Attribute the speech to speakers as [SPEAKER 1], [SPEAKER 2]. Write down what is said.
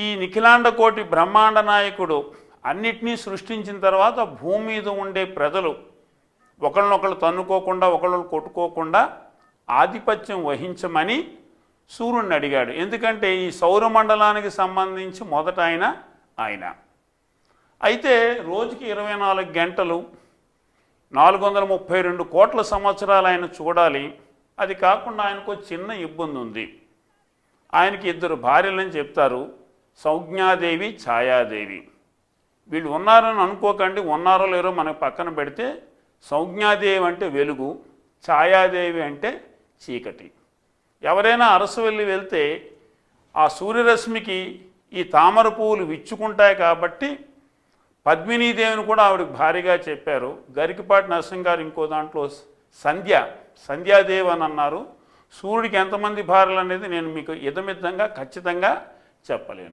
[SPEAKER 1] ఈ నిఖిలాండ కోటి బ్రహ్మాండ నాయకుడు అన్నిటినీ సృష్టించిన తర్వాత భూమి మీద ఉండే ప్రజలు ఒకళ్ళనొకళ్ళు తన్నుకోకుండా ఒకళ్ళు కొట్టుకోకుండా ఆధిపత్యం వహించమని సూర్యుడిని అడిగాడు. ఎందుకంటే ఈ సౌరమండలానికి సంబంధించి మొదట ఆయన అయితే రోజుకి 24 గంటలు 432 కోట్ల సంవత్సరాలు ఆయన చూడాలి. అది కాకుండా ఆయనకు చిన్న ఇబ్బంది ఉంది. ఆయనకి 2 భార్యలని చెప్తారు, సౌజ్ఞాదేవి, ఛాయాదేవి. వీళ్ళు ఉన్నారని అనుకోకండి, ఉన్నారో లేరో మనకు పక్కన పెడితే సౌజ్ఞాదేవి అంటే వెలుగు, ఛాయాదేవి అంటే చీకటి. ఎవరైనా అరసు వెళ్తే ఆ సూర్యరశ్మికి ఈ తామర పువ్వులు విచ్చుకుంటాయి కాబట్టి పద్మినీదేవిని కూడా ఆవిడకి భారీగా చెప్పారు. గరికపాటి నరసింహ గారు ఇంకో దాంట్లో సంధ్యాదేవి అని అన్నారు. సూర్యుడికి ఎంతమంది భార్యలు అనేది నేను మీకు ఇదమిద్దంగా ఖచ్చితంగా చెప్పలేను.